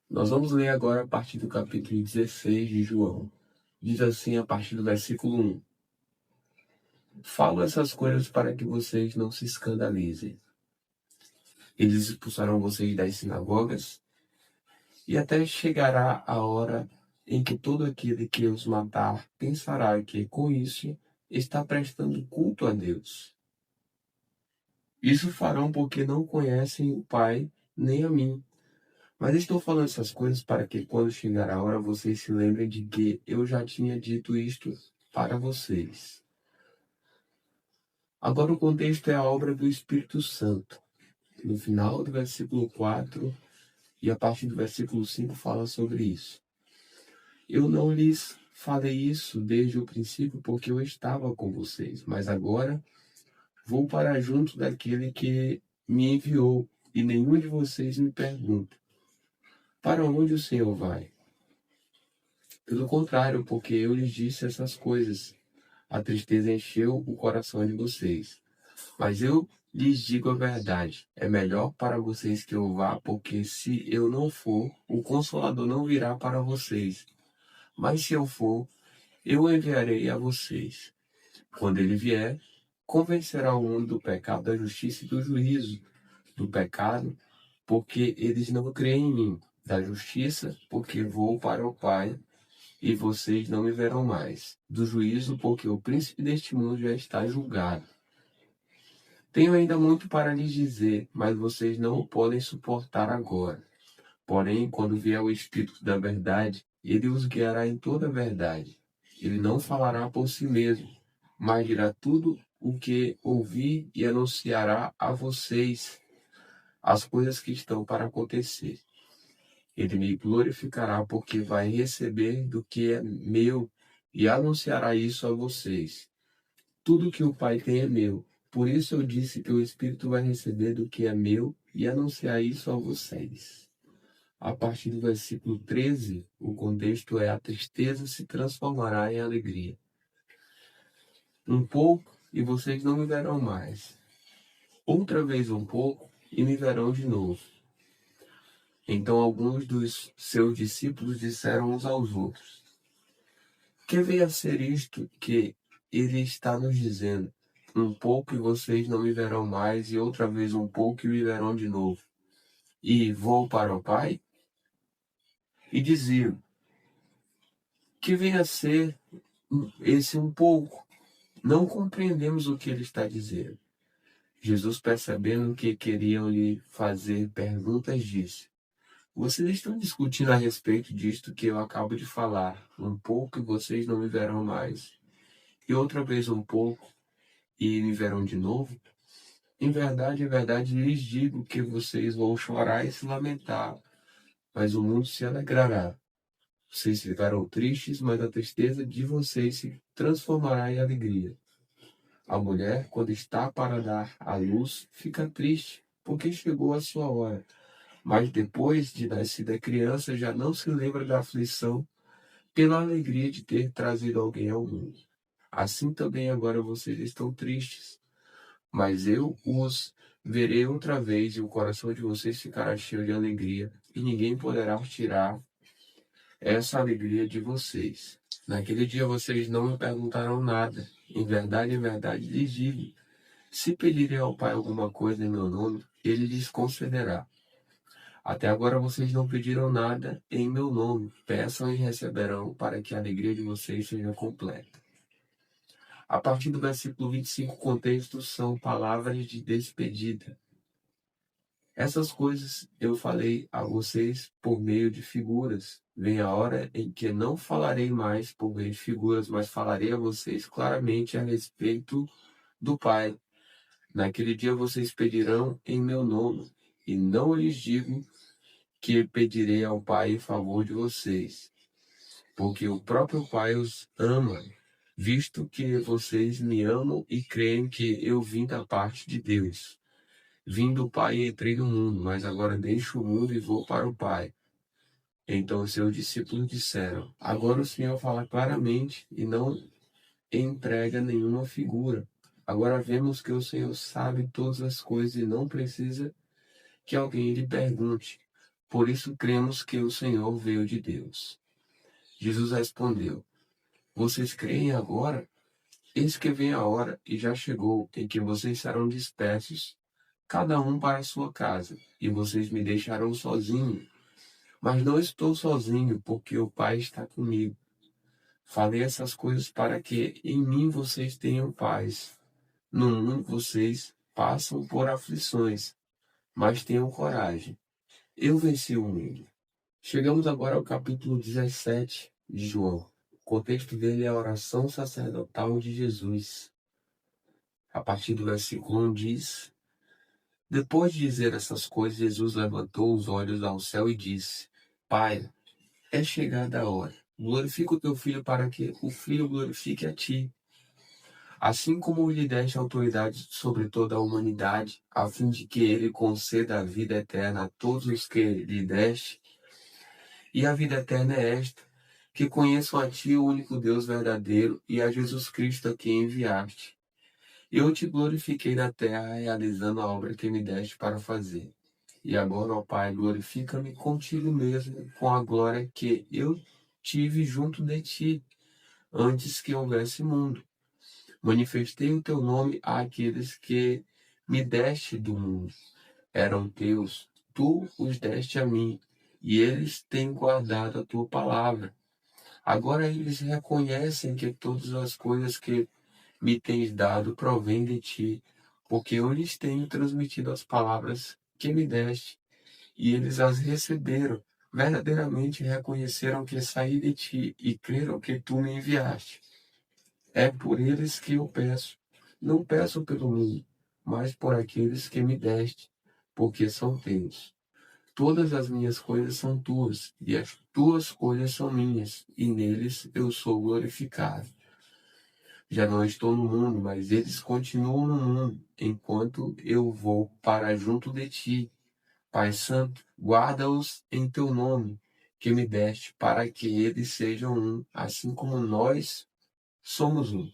Nós vamos ler agora a partir do capítulo 16 de João. Diz assim a partir do versículo 1. Falo essas coisas para que vocês não se escandalizem. Eles expulsarão vocês das sinagogas, e até chegará a hora em que todo aquele que os matar pensará que, com isso, está prestando culto a Deus. Isso farão porque não conhecem o Pai nem a mim. Mas estou falando essas coisas para que, quando chegar a hora, vocês se lembrem de que eu já tinha dito isto para vocês. Agora o contexto é a obra do Espírito Santo. No final do versículo 4 e a partir do versículo 5 fala sobre isso. Eu não lhes falei isso desde o princípio porque eu estava com vocês, mas agora vou para junto daquele que me enviou e nenhum de vocês me pergunta: para onde o Senhor vai? Pelo contrário, porque eu lhes disse essas coisas, a tristeza encheu o coração de vocês. Mas eu lhes digo a verdade, é melhor para vocês que eu vá, porque se eu não for, o Consolador não virá para vocês. Mas se eu for, eu o enviarei a vocês. Quando ele vier, convencerá o mundo do pecado, da justiça e do juízo. Do pecado, porque eles não creem em mim. Da justiça, porque vou para o Pai e vocês não me verão mais. Do juízo, porque o príncipe deste mundo já está julgado. Tenho ainda muito para lhes dizer, mas vocês não o podem suportar agora. Porém, quando vier o Espírito da verdade, ele os guiará em toda a verdade. Ele não falará por si mesmo, mas dirá tudo o que ouvir e anunciará a vocês as coisas que estão para acontecer. Ele me glorificará porque vai receber do que é meu e anunciará isso a vocês. Tudo que o Pai tem é meu. Por isso eu disse que o Espírito vai receber do que é meu e anunciar isso a vocês. A partir do versículo 13, o contexto é: a tristeza se transformará em alegria. Um pouco e vocês não me verão mais. Outra vez um pouco e me verão de novo. Então alguns dos seus discípulos disseram uns aos outros: que veio a ser isto que ele está nos dizendo? Um pouco e vocês não me verão mais, e outra vez um pouco e me verão de novo. E vou para o Pai? E diziam: que vem a ser esse um pouco? Não compreendemos o que ele está dizendo. Jesus, percebendo que queriam lhe fazer perguntas, disse: vocês estão discutindo a respeito disto que eu acabo de falar. Um pouco e vocês não me verão mais. E outra vez um pouco e me verão de novo? Em verdade, lhes digo que vocês vão chorar e se lamentar, mas o mundo se alegrará. Vocês ficarão tristes, mas a tristeza de vocês se transformará em alegria. A mulher, quando está para dar à luz, fica triste, porque chegou a sua hora. Mas depois de nascida a criança, já não se lembra da aflição pela alegria de ter trazido alguém ao mundo. Assim também agora vocês estão tristes, mas eu os verei outra vez e o coração de vocês ficará cheio de alegria e ninguém poderá tirar essa alegria de vocês. Naquele dia vocês não me perguntarão nada. Em verdade lhes digo, se pedirem ao Pai alguma coisa em meu nome, ele lhes concederá. Até agora vocês não pediram nada em meu nome. Peçam e receberão, para que a alegria de vocês seja completa. A partir do versículo 25, o contexto são palavras de despedida. Essas coisas eu falei a vocês por meio de figuras. Vem a hora em que não falarei mais por meio de figuras, mas falarei a vocês claramente a respeito do Pai. Naquele dia vocês pedirão em meu nome, e não lhes digo que pedirei ao Pai em favor de vocês, porque o próprio Pai os ama, visto que vocês me amam e creem que eu vim da parte de Deus. Vim do Pai e entrei no mundo, mas agora deixo o mundo e vou para o Pai. Então os seus discípulos disseram: agora o Senhor fala claramente e não emprega nenhuma figura. Agora vemos que o Senhor sabe todas as coisas e não precisa que alguém lhe pergunte. Por isso cremos que o Senhor veio de Deus. Jesus respondeu: Vocês creem agora? Eis que vem a hora, e já chegou, em que vocês serão dispersos, cada um para a sua casa, e vocês me deixarão sozinho. Mas não estou sozinho, porque o Pai está comigo. Falei essas coisas para que em mim vocês tenham paz. No mundo vocês passam por aflições, mas tenham coragem. Eu venci o mundo. Chegamos agora ao capítulo 17 de João. O contexto dele é a oração sacerdotal de Jesus. A partir do versículo 1 diz: Depois de dizer essas coisas, Jesus levantou os olhos ao céu e disse: Pai, é chegada a hora. Glorifica o teu filho para que o filho glorifique a ti. Assim como lhe deste autoridade sobre toda a humanidade, a fim de que ele conceda a vida eterna a todos os que lhe deste. E a vida eterna é esta: que conheçam a ti, o único Deus verdadeiro, e a Jesus Cristo a quem enviaste. Eu te glorifiquei na terra, realizando a obra que me deste para fazer. E agora, ó Pai, glorifica-me contigo mesmo, com a glória que eu tive junto de ti, antes que houvesse mundo. Manifestei o teu nome àqueles que me deste do mundo. Eram teus, tu os deste a mim, e eles têm guardado a tua palavra. Agora eles reconhecem que todas as coisas que me tens dado provém de ti, porque eu lhes tenho transmitido as palavras que me deste, e eles as receberam. Verdadeiramente reconheceram que saí de ti e creram que tu me enviaste. É por eles que eu peço. Não peço pelo mundo, mas por aqueles que me deste, porque são teus. Todas as minhas coisas são tuas, e as tuas coisas são minhas, e neles eu sou glorificado. Já não estou no mundo, mas eles continuam no mundo, enquanto eu vou para junto de ti. Pai Santo, guarda-os em teu nome, que me deste, para que eles sejam um, assim como nós somos um.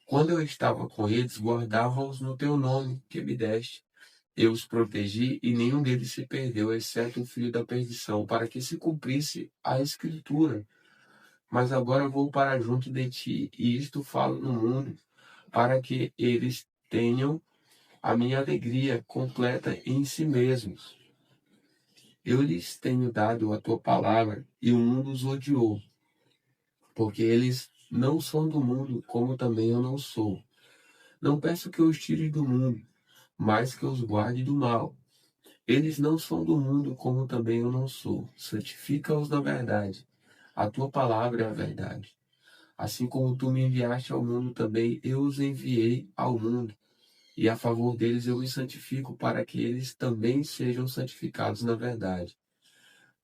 Quando eu estava com eles, guardava-os no teu nome, que me deste. Eu os protegi e nenhum deles se perdeu, exceto o filho da perdição, para que se cumprisse a Escritura. Mas agora vou para junto de ti, e isto falo no mundo, para que eles tenham a minha alegria completa em si mesmos. Eu lhes tenho dado a tua palavra, e o mundo os odiou, porque eles não são do mundo, como também eu não sou. Não peço que os tire do mundo, mas que os guarde do mal. Eles não são do mundo, como também eu não sou. Santifica-os na verdade. A tua palavra é a verdade. Assim como tu me enviaste ao mundo, também eu os enviei ao mundo. E a favor deles eu me santifico, para que eles também sejam santificados na verdade.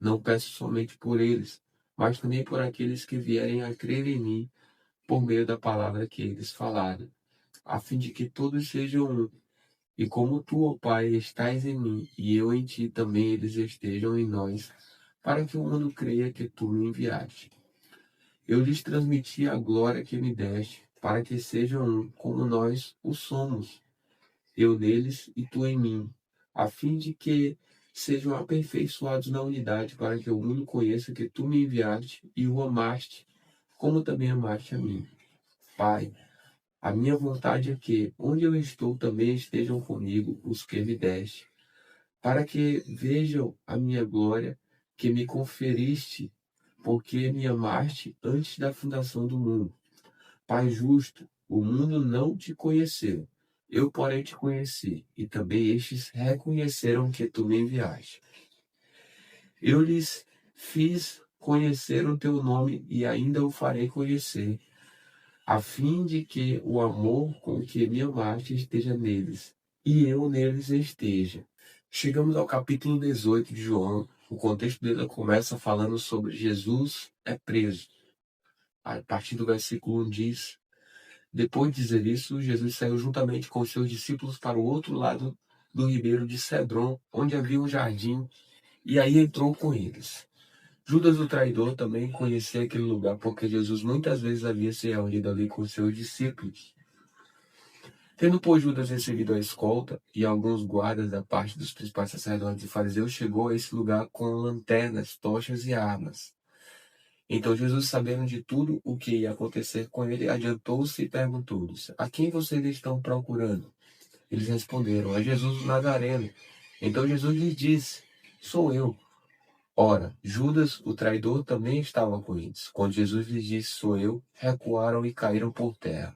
Não peço somente por eles, mas também por aqueles que vierem a crer em mim, por meio da palavra que eles falaram, a fim de que todos sejam um. E como tu, ó Pai, estás em mim, e eu em ti, também eles estejam em nós, para que o mundo creia que tu me enviaste. Eu lhes transmiti a glória que me deste, para que sejam um, como nós o somos, eu neles e tu em mim, a fim de que sejam aperfeiçoados na unidade, para que o mundo conheça que tu me enviaste e o amaste, como também amaste a mim. Pai, a minha vontade é que, onde eu estou, também estejam comigo os que me deste, para que vejam a minha glória que me conferiste, porque me amaste antes da fundação do mundo. Pai justo, o mundo não te conheceu, eu, porém, te conheci, e também estes reconheceram que tu me enviaste. Eu lhes fiz conhecer o teu nome e ainda o farei conhecer, a fim de que o amor com que me amaste esteja neles, e eu neles esteja. Chegamos ao capítulo 18 de João. O contexto dele começa falando sobre Jesus é preso. A partir do versículo 1 diz: Depois de dizer isso, Jesus saiu juntamente com os seus discípulos para o outro lado do ribeiro de Cedron, onde havia um jardim, e aí entrou com eles. Judas, o traidor, também conhecia aquele lugar, porque Jesus muitas vezes havia se reunido ali com seus discípulos. Tendo, pois, Judas recebido a escolta e alguns guardas da parte dos principais sacerdotes e fariseus, chegou a esse lugar com lanternas, tochas e armas. Então Jesus, sabendo de tudo o que ia acontecer com ele, adiantou-se e perguntou-lhes: A quem vocês estão procurando? Eles responderam: A Jesus o Nazareno. Então Jesus lhes disse: Sou eu. Ora, Judas, o traidor, também estava com eles. Quando Jesus lhes disse: Sou eu, recuaram e caíram por terra.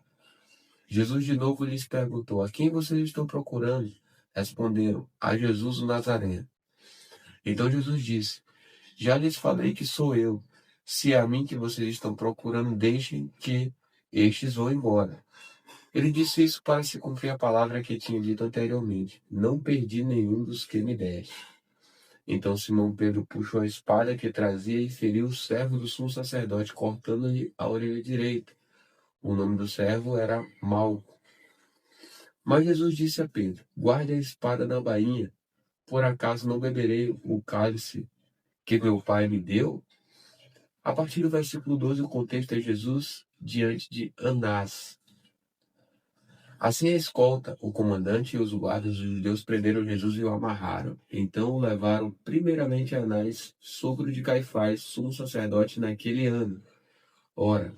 Jesus de novo lhes perguntou: A quem vocês estão procurando? Responderam: A Jesus o Nazareno. Então Jesus disse: Já lhes falei que sou eu. Se é a mim que vocês estão procurando, deixem que estes vão embora. Ele disse isso para se cumprir a palavra que tinha dito anteriormente: Não perdi nenhum dos que me deste. Então Simão Pedro puxou a espada que trazia e feriu o servo do sumo sacerdote, cortando-lhe a orelha direita. O nome do servo era Malco. Mas Jesus disse a Pedro: Guarde a espada na bainha. Por acaso não beberei o cálice que meu pai me deu? A partir do versículo 12, o contexto é Jesus diante de Anás. Assim a escolta, o comandante e os guardas dos judeus prenderam Jesus e o amarraram. Então o levaram primeiramente a Anás, sogro de Caifás, sumo sacerdote naquele ano. Ora,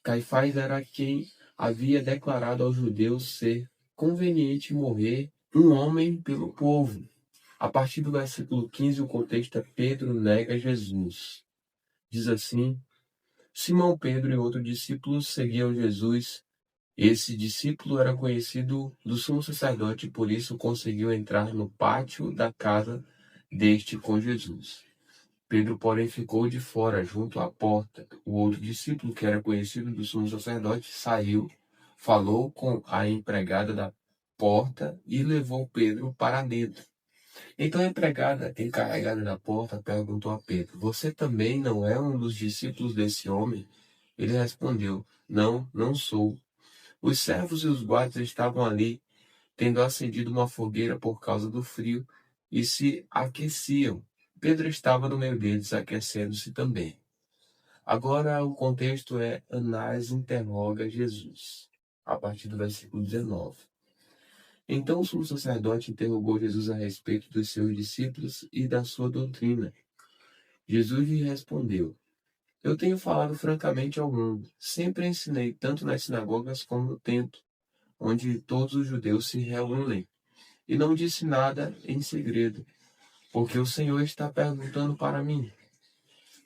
Caifás era quem havia declarado aos judeus ser conveniente morrer um homem pelo povo. A partir do versículo 15, o contexto é Pedro nega Jesus. Diz assim: Simão Pedro e outro discípulo seguiam Jesus. Esse discípulo era conhecido do sumo sacerdote e por isso conseguiu entrar no pátio da casa deste com Jesus. Pedro, porém, ficou de fora, junto à porta. O outro discípulo, que era conhecido do sumo sacerdote, saiu, falou com a empregada da porta e levou Pedro para dentro. Então a empregada encarregada da porta perguntou a Pedro: Você também não é um dos discípulos desse homem? Ele respondeu: Não, não sou. Os servos e os guardas estavam ali, tendo acendido uma fogueira por causa do frio, e se aqueciam. Pedro estava no meio deles, aquecendo-se também. Agora o contexto é Anás interroga Jesus, a partir do versículo 19. Então o sumo sacerdote interrogou Jesus a respeito dos seus discípulos e da sua doutrina. Jesus lhe respondeu: Eu tenho falado francamente ao mundo. Sempre ensinei tanto nas sinagogas como no templo, onde todos os judeus se reúnem. E não disse nada em segredo, porque o Senhor está perguntando para mim.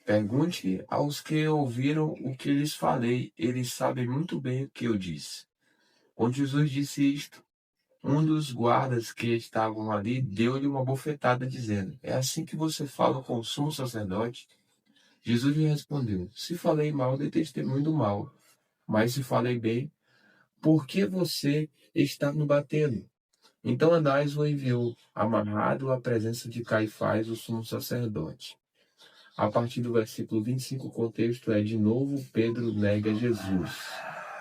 Pergunte aos que ouviram o que lhes falei, eles sabem muito bem o que eu disse. Quando Jesus disse isto, um dos guardas que estavam ali deu-lhe uma bofetada, dizendo: É assim que você fala com o sumo sacerdote? Jesus lhe respondeu: Se falei mal, dê testemunho do mal. Mas se falei bem, por que você está me batendo? Então Anás o enviou, amarrado à presença de Caifás, o sumo sacerdote. A partir do versículo 25, o contexto é, de novo, Pedro nega Jesus.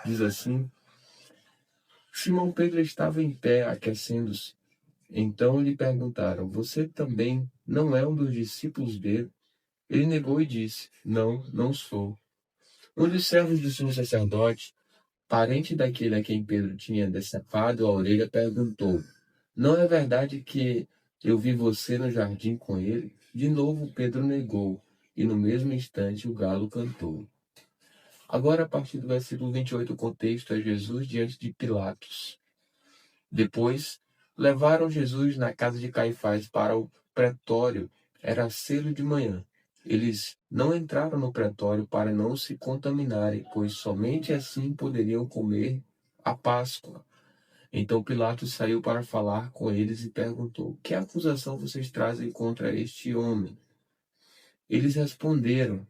Diz assim: Simão Pedro estava em pé, aquecendo-se. Então lhe perguntaram: Você também não é um dos discípulos dele? Ele negou e disse: Não, não sou. Um dos servos do sumo sacerdote, parente daquele a quem Pedro tinha decepado a orelha, perguntou: Não é verdade que eu vi você no jardim com ele? De novo Pedro negou, e no mesmo instante o galo cantou. Agora, a partir do versículo 28, o contexto é Jesus diante de Pilatos. Depois, levaram Jesus na casa de Caifás para o pretório. Era cedo de manhã. Eles não entraram no pretório para não se contaminarem, pois somente assim poderiam comer a Páscoa. Então Pilatos saiu para falar com eles e perguntou: Que acusação vocês trazem contra este homem? Eles responderam: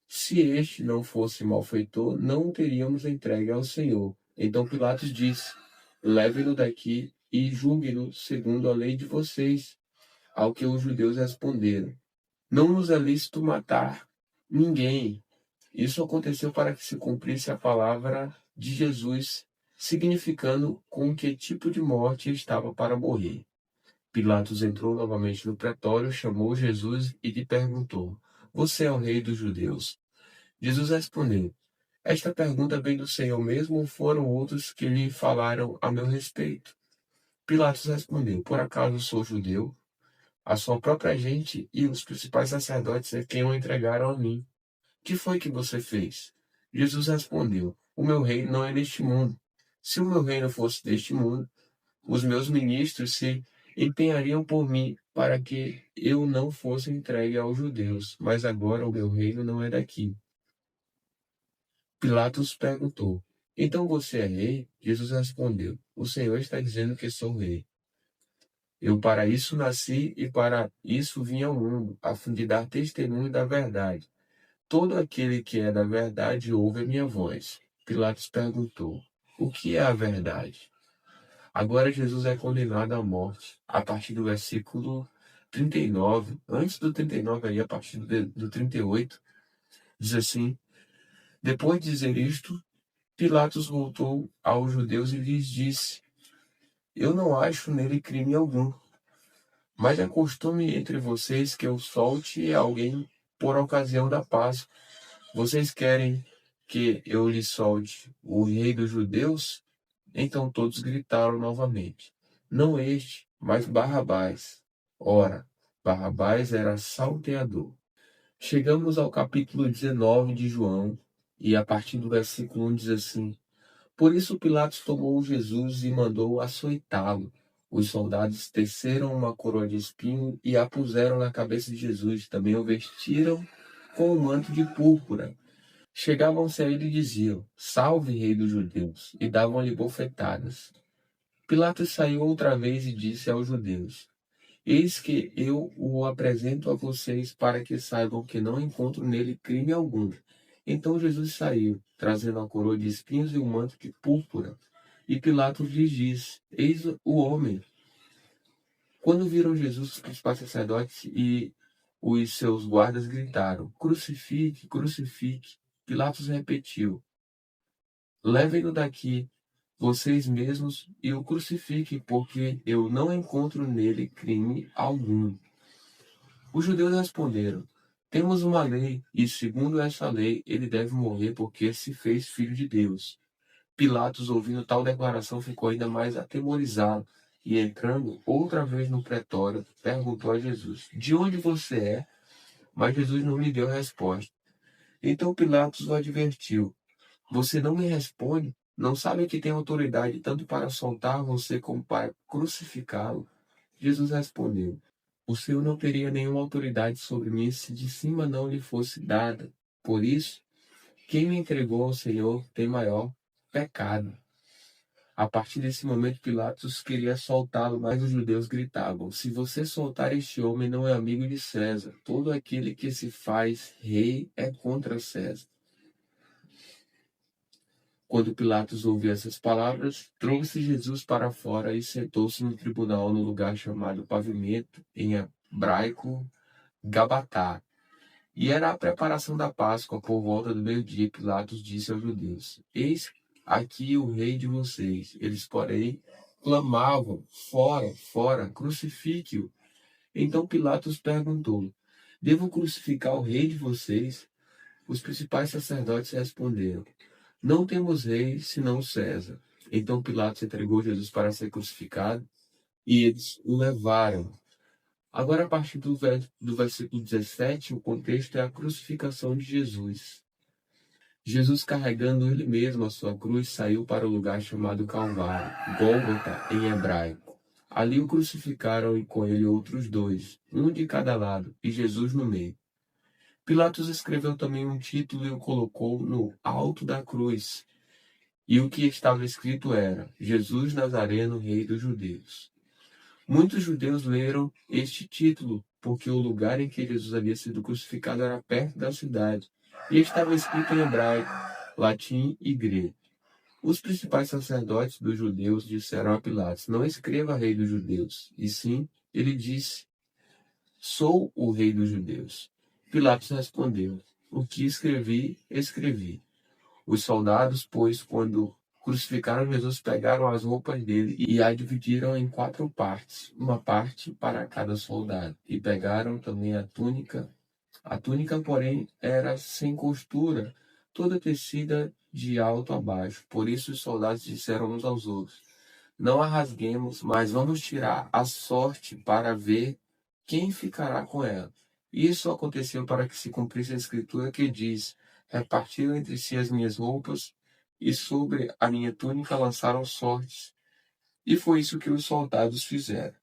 Se este não fosse malfeitor, não o teríamos entregue ao Senhor. Então Pilatos disse: Leve-no daqui e julgue-no segundo a lei de vocês. Ao que os judeus responderam: Não nos é lícito matar ninguém. Isso aconteceu para que se cumprisse a palavra de Jesus, significando com que tipo de morte estava para morrer. Pilatos entrou novamente no pretório, chamou Jesus e lhe perguntou: Você é o rei dos judeus? Jesus respondeu: Esta pergunta vem do Senhor mesmo ou foram outros que lhe falaram a meu respeito? Pilatos respondeu: Por acaso sou judeu? A sua própria gente e os principais sacerdotes é quem o entregaram a mim. Que foi que você fez? Jesus respondeu: O meu reino não é deste mundo. Se o meu reino fosse deste mundo, os meus ministros se empenhariam por mim para que eu não fosse entregue aos judeus. Mas agora o meu reino não é daqui. Pilatos perguntou: Então você é rei? Jesus respondeu: O Senhor está dizendo que sou rei. Eu para isso nasci e para isso vim ao mundo, a fim de dar testemunho da verdade. Todo aquele que é da verdade ouve a minha voz. Pilatos perguntou: O que é a verdade? Agora Jesus é condenado à morte. A partir do versículo 39, antes do 39, aí, a partir do 38, diz assim: Depois de dizer isto, Pilatos voltou aos judeus e lhes disse: Eu não acho nele crime algum. Mas é costume entre vocês que eu solte alguém por ocasião da Páscoa. Vocês querem que eu lhe solte o rei dos judeus? Então todos gritaram novamente: Não este, mas Barrabás. Ora, Barrabás era salteador. Chegamos ao capítulo 19 de João, e a partir do versículo 1 diz assim: Por isso Pilatos tomou Jesus e mandou açoitá-lo. Os soldados teceram uma coroa de espinho e a puseram na cabeça de Jesus. Também o vestiram com um manto de púrpura. Chegavam-se a ele e diziam: Salve, rei dos judeus! E davam-lhe bofetadas. Pilatos saiu outra vez e disse aos judeus: Eis que eu o apresento a vocês para que saibam que não encontro nele crime algum. Então Jesus saiu, trazendo a coroa de espinhos e o manto de púrpura. E Pilatos lhes disse: Eis o homem. Quando viram Jesus, os principais sacerdotes e os seus guardas gritaram: Crucifique, crucifique. Pilatos repetiu: Levem-no daqui, vocês mesmos, e o crucifiquem, porque eu não encontro nele crime algum. Os judeus responderam: Temos uma lei, e segundo essa lei, ele deve morrer porque se fez filho de Deus. Pilatos, ouvindo tal declaração, ficou ainda mais atemorizado e, entrando outra vez no pretório, perguntou a Jesus: De onde você é? Mas Jesus não lhe deu resposta. Então Pilatos o advertiu: Você não me responde? Não sabe que tem autoridade tanto para soltar você como para crucificá-lo? Jesus respondeu: O Senhor não teria nenhuma autoridade sobre mim se de cima não lhe fosse dada. Por isso, quem me entregou ao Senhor tem maior pecado. A partir desse momento, Pilatos queria soltá-lo, mas os judeus gritavam: Se você soltar este homem, não é amigo de César. Todo aquele que se faz rei é contra César. Quando Pilatos ouviu essas palavras, trouxe Jesus para fora e sentou-se no tribunal no lugar chamado Pavimento, em hebraico, Gabatá. E era a preparação da Páscoa. Por volta do meio-dia, Pilatos disse aos judeus: Eis aqui o rei de vocês. Eles, porém, clamavam: Fora, fora, crucifique-o. Então Pilatos perguntou: Devo crucificar o rei de vocês? Os principais sacerdotes responderam: Não temos rei senão César. Então Pilatos entregou Jesus para ser crucificado e eles o levaram. Agora, a partir do versículo 17, o contexto é a crucificação de Jesus. Jesus, carregando ele mesmo a sua cruz, saiu para o lugar chamado Calvário, Gólgota em hebraico. Ali o crucificaram e com ele outros dois, um de cada lado, e Jesus no meio. Pilatos escreveu também um título e o colocou no alto da cruz. E o que estava escrito era: Jesus Nazareno, Rei dos Judeus. Muitos judeus leram este título, porque o lugar em que Jesus havia sido crucificado era perto da cidade, e estava escrito em hebraico, latim e grego. Os principais sacerdotes dos judeus disseram a Pilatos: Não escreva Rei dos Judeus, e sim, ele disse: Sou o Rei dos Judeus. Pilatos respondeu: O que escrevi, escrevi. Os soldados, pois, quando crucificaram Jesus, pegaram as roupas dele e a dividiram em 4 partes, uma parte para cada soldado. E pegaram também a túnica. A túnica, porém, era sem costura, toda tecida de alto a baixo. Por isso os soldados disseram uns aos outros: não a rasguemos, mas vamos tirar a sorte para ver quem ficará com ela. Isso aconteceu para que se cumprisse a escritura que diz: repartiram entre si as minhas roupas, e sobre a minha túnica lançaram sortes. E foi isso que os soldados fizeram.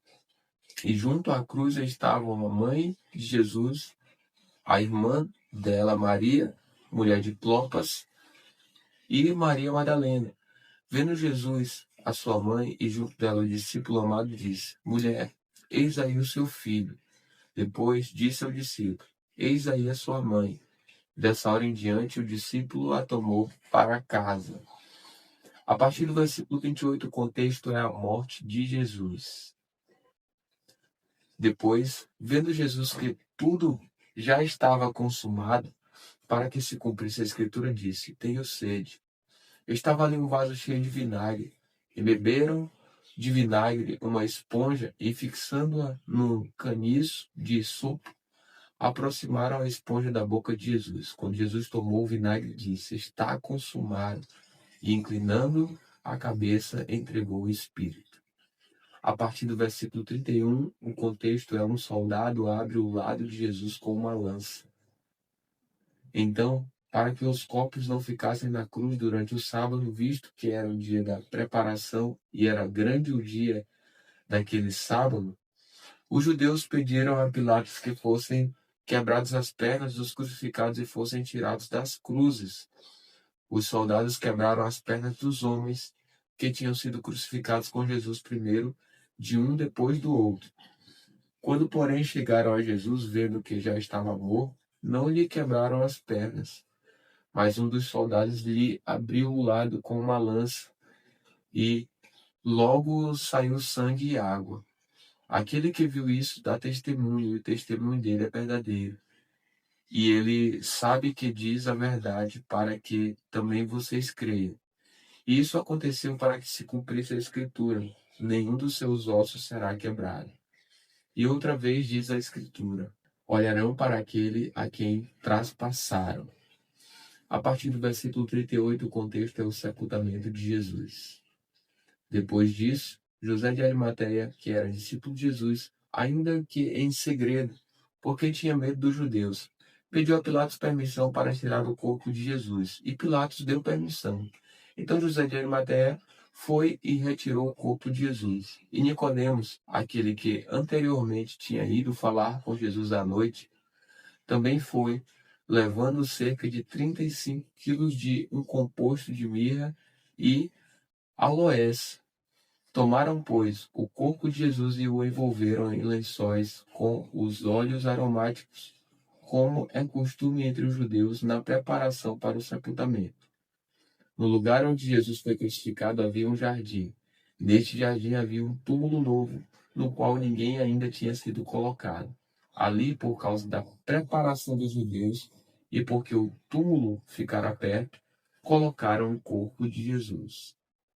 E junto à cruz estavam a mãe de Jesus, a irmã dela, Maria, mulher de Clopas, e Maria Madalena. Vendo Jesus, a sua mãe, e junto dela o discípulo amado, disse: mulher, eis aí o seu filho. Depois disse ao discípulo: eis aí a sua mãe. Dessa hora em diante, o discípulo a tomou para casa. A partir do versículo 28, o contexto é a morte de Jesus. Depois, vendo Jesus que tudo já estava consumado, para que se cumprisse a escritura, disse: tenho sede. Estava ali um vaso cheio de vinagre, e beberam de vinagre uma esponja, e fixando-a no caniço de sopo, aproximaram a esponja da boca de Jesus. Quando Jesus tomou o vinagre, disse: está consumado. E inclinando a cabeça, entregou o espírito. A partir do versículo 31, o contexto é: um soldado abre o lado de Jesus com uma lança. Então, para que os corpos não ficassem na cruz durante o sábado, visto que era o dia da preparação e era grande o dia daquele sábado, os judeus pediram a Pilatos que fossem quebradas as pernas dos crucificados e fossem tirados das cruzes. Os soldados quebraram as pernas dos homens que tinham sido crucificados com Jesus primeiro, de um depois do outro. Quando, porém, chegaram a Jesus, vendo que já estava morto, não lhe quebraram as pernas. Mas um dos soldados lhe abriu o lado com uma lança, e logo saiu sangue e água. Aquele que viu isso dá testemunho, e o testemunho dele é verdadeiro. E ele sabe que diz a verdade, para que também vocês creiam. E isso aconteceu para que se cumprisse a escritura: nenhum dos seus ossos será quebrado. E outra vez diz a escritura: olharão para aquele a quem traspassaram. A partir do versículo 38, o contexto é o sepultamento de Jesus. Depois disso, José de Arimateia, que era discípulo de Jesus, ainda que em segredo, porque tinha medo dos judeus, pediu a Pilatos permissão para tirar o corpo de Jesus, e Pilatos deu permissão. Então José de Arimateia foi e retirou o corpo de Jesus. E Nicodemos, aquele que anteriormente tinha ido falar com Jesus à noite, também foi, levando cerca de 35 quilos de um composto de mirra e aloés. Tomaram, pois, o corpo de Jesus e o envolveram em lençóis com os óleos aromáticos, como é costume entre os judeus na preparação para o sepultamento. No lugar onde Jesus foi crucificado havia um jardim. Neste jardim havia um túmulo novo, no qual ninguém ainda tinha sido colocado. Ali, por causa da preparação dos judeus e porque o túmulo ficara perto, colocaram o corpo de Jesus.